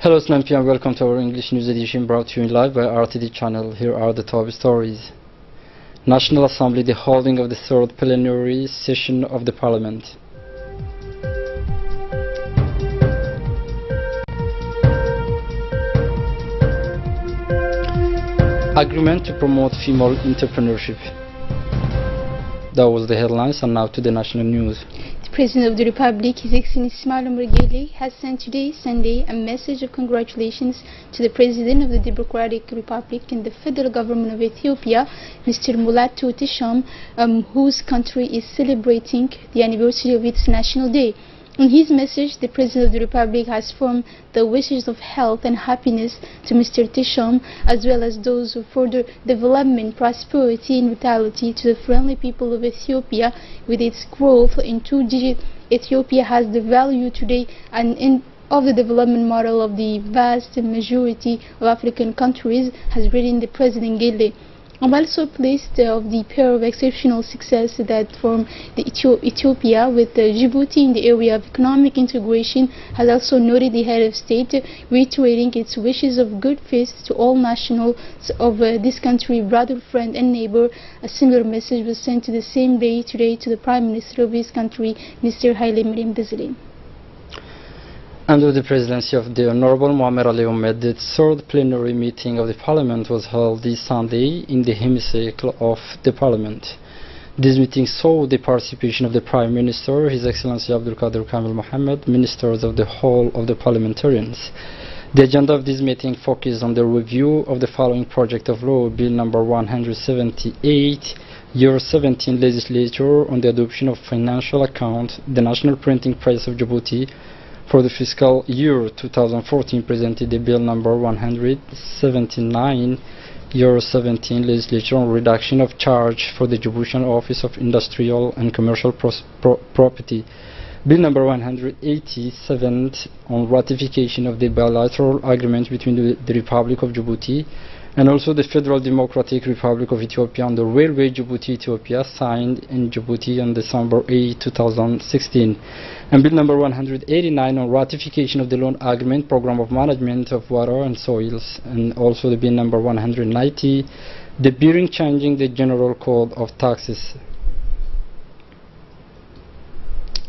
Hello Snampi and welcome to our English news edition brought to you live by RTD channel. Here are the top stories. National Assembly, the holding of the third plenary session of the Parliament. Agreement to promote female entrepreneurship. That was the headlines, and now to the national news. The President of the Republic, His Excellency Ismail Omar Guelleh, has sent today, Sunday, a message of congratulations to the President of the Democratic Republic and the Federal Government of Ethiopia, Mr. Mulatu Teshome, whose country is celebrating the anniversary of its National Day. In his message, the President of the Republic has formed the wishes of health and happiness to Mr. Teshome, as well as those of further development, prosperity and vitality to the friendly people of Ethiopia. With its growth in two-digit, Ethiopia has the value today and of the development model of the vast majority of African countries, has written the President Guelleh. I'm also pleased of the pair of exceptional success that form the Ethiopia with Djibouti in the area of economic integration, has also noted the head of state, reiterating its wishes of good faith to all nationals of this country, brother, friend and neighbor. A similar message was sent to the same day today to the Prime Minister of his country, Mr. Haile Mariam Desalegn. Under the presidency of the Honorable Mohamed Ali Omed, the third plenary meeting of the Parliament was held this Sunday in the hemicycle of the Parliament. This meeting saw the participation of the Prime Minister, His Excellency Abdul Qadir Kamil Mohammed, ministers of the whole of the parliamentarians. The agenda of this meeting focused on the review of the following project of law: Bill number 178, Year 17 Legislature on the adoption of financial account, the National Printing Press of Djibouti, for the fiscal year 2014, presented the bill number 179, Year 17 Legislature on reduction of charge for the Djiboutian Office of Industrial and Commercial Property. Bill number 187 on ratification of the bilateral agreement between the Republic of Djibouti and also the Federal Democratic Republic of Ethiopia on the Railway Djibouti-Ethiopia, signed in Djibouti on December 8, 2016. And Bill number 189 on ratification of the loan agreement program of management of water and soils, and also the Bill number 190, the bill changing the General Code of Taxes.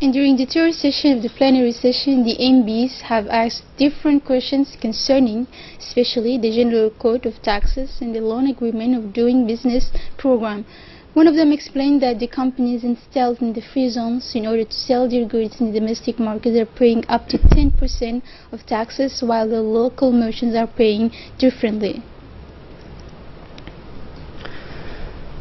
And during the third session of the plenary session, the MPs have asked different questions concerning especially the General Code of Taxes and the loan agreement of doing business program. One of them explained that the companies installed in the free zones in order to sell their goods in the domestic market are paying up to 10% of taxes, while the local merchants are paying differently.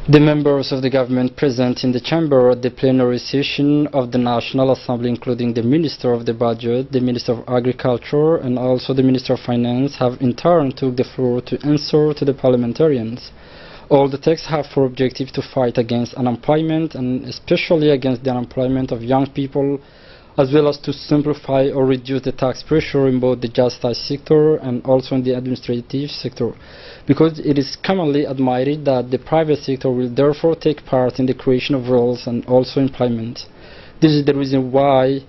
The members of the government present in the chamber at the plenary session of the National Assembly, including the Minister of the Budget, the Minister of Agriculture and also the Minister of Finance, have in turn took the floor to answer to the parliamentarians. All the texts have for objective to fight against unemployment, and especially against the unemployment of young people, as well as to simplify or reduce the tax pressure in both the justice sector and also in the administrative sector, because it is commonly admitted that the private sector will therefore take part in the creation of rules and also employment. This is the reason why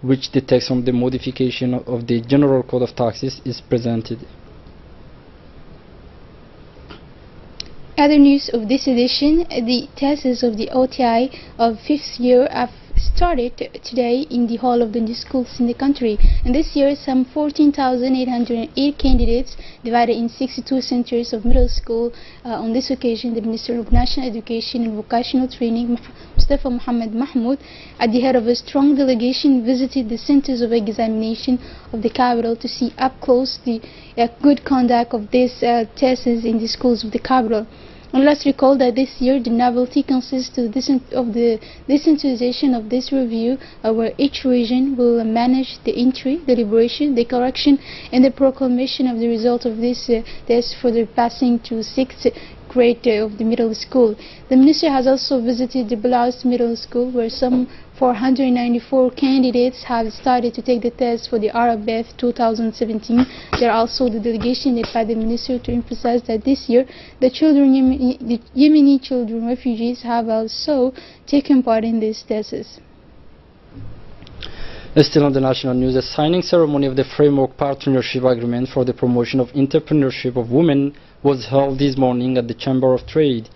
which the text on the modification of the General Code of Taxes is presented. Other news of this edition: the tests of the OTI of 5th year have started today in the whole of the schools in the country. And this year, some 14,808 candidates divided in 62 centers of middle school. On this occasion, the Minister of National Education and Vocational Training, Mustafa Mohammed Mahmoud, at the head of a strong delegation, visited the centers of examination of the capital to see up close the good conduct of these tests in the schools of the capital. And let's recall that this year the novelty consists of the decentralization of this review, where each region will manage the entry, the deliberation, the correction and the proclamation of the result of this test for the passing to 6th grade of the middle school. The Minister has also visited the Belaus Middle School, where some 494 candidates have started to take the test for the RFF 2017. There are also the delegation led by the Minister to emphasize that this year the Yemeni children refugees have also taken part in these tests. Still on the national news, the signing ceremony of the Framework Partnership Agreement for the Promotion of Entrepreneurship of Women was held this morning at the Chamber of Trade.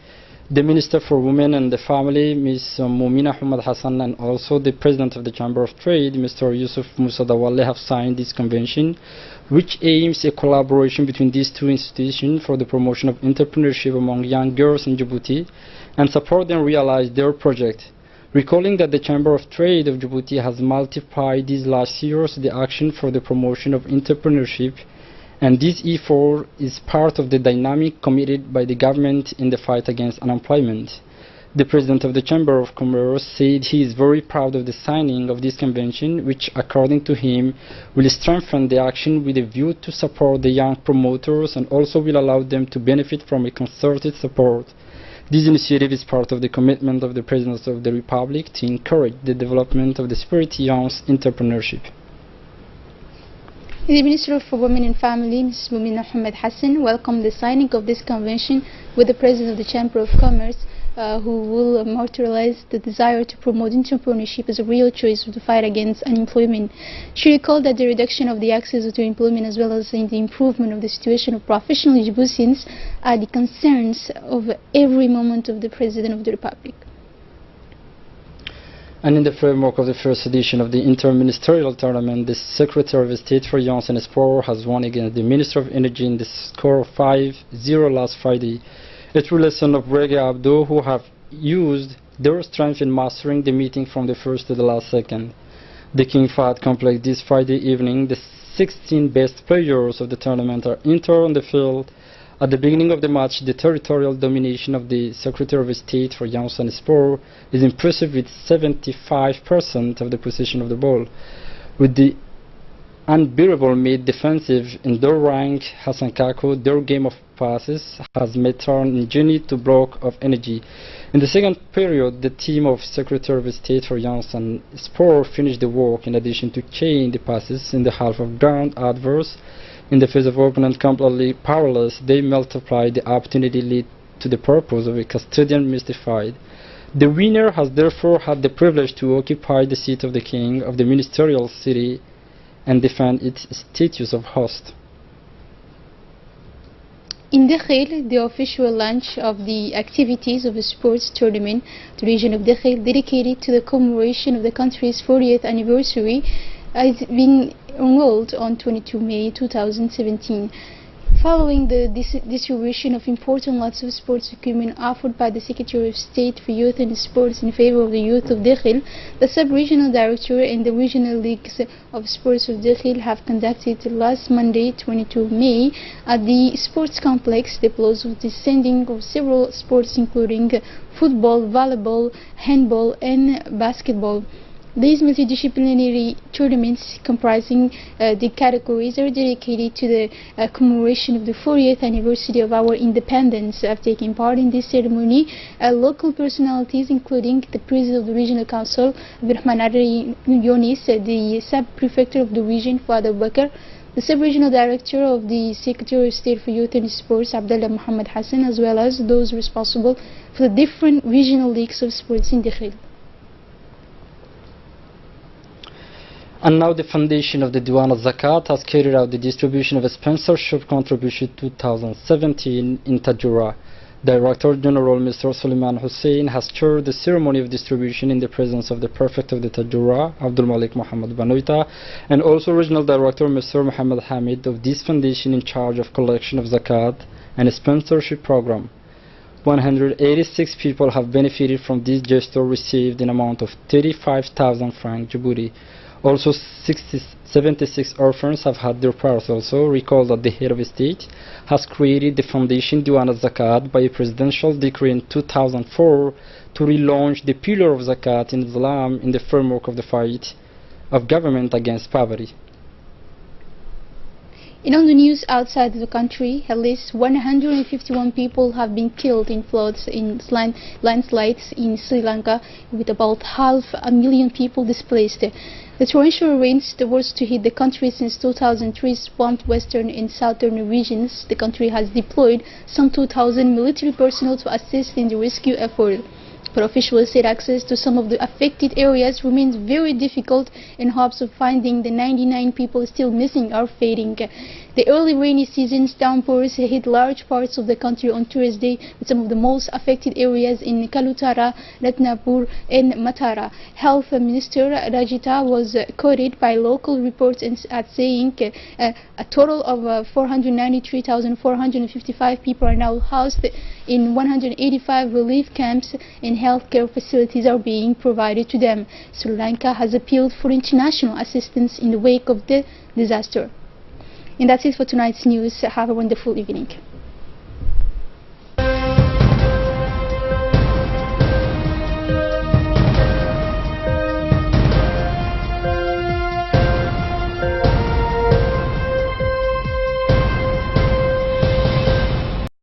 The Minister for Women and the Family, Ms. Moumina Hamad Hassan, and also the President of the Chamber of Trade, Mr. Yusuf Musa Dawale, have signed this convention, which aims at collaboration between these two institutions for the promotion of entrepreneurship among young girls in Djibouti and support them realize their project. Recalling that the Chamber of Trade of Djibouti has multiplied these last years the action for the promotion of entrepreneurship, and this effort is part of the dynamic committed by the government in the fight against unemployment. The President of the Chamber of Commerce said he is very proud of the signing of this convention, which, according to him, will strengthen the action with a view to support the young promoters and also will allow them to benefit from a concerted support. This initiative is part of the commitment of the President of the Republic to encourage the development of the spirit young entrepreneurship. The Minister for Women and Family, Ms. Moumina Hamad Hassan, welcomed the signing of this convention with the President of the Chamber of Commerce, who will immortalize the desire to promote entrepreneurship as a real choice of the fight against unemployment. She recalled that the reduction of the access to employment as well as in the improvement of the situation of professional Djiboutians are the concerns of every moment of the President of the Republic. And in the framework of the first edition of the Interministerial Tournament, the Secretary of State for Youth and Sport has won against the Minister of Energy in the score of 5-0 last Friday. A true lesson of Brege Abdo, who have used their strength in mastering the meeting from the first to the last second. The King Fahd complex this Friday evening, the 16 best players of the tournament are entered on the field. At the beginning of the match, the territorial domination of the Secretary of State for Youth and Sport is impressive with 75% of the possession of the ball. With the unbearable mid defensive in their rank, Hassan Kako, their game of passes has made turn Njini to block of energy. In the second period, the team of Secretary of State for Youth and Sport finished the work in addition to chain the passes in the half of ground adverse. In the face of opponent completely powerless, they multiplied the opportunity lead to the purpose of a custodian mystified. The winner has therefore had the privilege to occupy the seat of the king of the ministerial city and defend its status of host. In Dakhil, the official launch of the activities of a sports tournament, the region of Dakhil, dedicated to the commemoration of the country's 40th anniversary, has been enrolled on 22 May 2017. Following the distribution of important lots of sports equipment offered by the Secretary of State for Youth and Sports in favor of the youth of Dakhil, the Sub-Regional Director and the Regional Leagues of Sports of Dakhil have conducted last Monday, 22 May, at the sports complex the applause of the sending of several sports including football, volleyball, handball and basketball. These multidisciplinary tournaments comprising the categories are dedicated to the commemoration of the 40th anniversary of our independence. Have taken part in this ceremony local personalities including the President of the Regional Council, Abdurrahman Yonis, the Sub-Prefect of the region, Fuad Bakr, the Sub-Regional Director of the Secretary of State for Youth and Sports, Abdullah Muhammad Hassan, as well as those responsible for the different regional leagues of sports in Dakhil. And now the foundation of the Diwan al-Zakat has carried out the distribution of a sponsorship contribution 2017 in Tajura. Director General Mr. Suleiman Hussein has chaired the ceremony of distribution in the presence of the Prefect of the Tajura, Abdul Malik Muhammad Banoita, and also Regional Director Mr. Muhammad Hamid of this foundation in charge of collection of Zakat and a sponsorship program. 186 people have benefited from this gesture, received an amount of 35,000 francs Djibouti. Also, 76 orphans have had their prayers also. Recall that the head of state has created the foundation Diwan al-Zakat by a presidential decree in 2004 to relaunch the pillar of Zakat in Islam in the framework of the fight of government against poverty. In on the news outside the country, at least 151 people have been killed in floods and landslides in Sri Lanka, with about 500,000 people displaced. The torrential rains, the worst to hit the country since 2003, swamped western and southern regions. The country has deployed some 2,000 military personnel to assist in the rescue effort. But officials said access to some of the affected areas remains very difficult, in hopes of finding the 99 people still missing or fading. The early rainy season's downpours hit large parts of the country on Thursday, with some of the most affected areas in Kalutara, Ratnapur and Matara. Health Minister Rajita was quoted by local reports as saying a total of 493,455 people are now housed in 185 relief camps, and healthcare facilities are being provided to them. Sri Lanka has appealed for international assistance in the wake of the disaster. And that's it for tonight's news. Have a wonderful evening.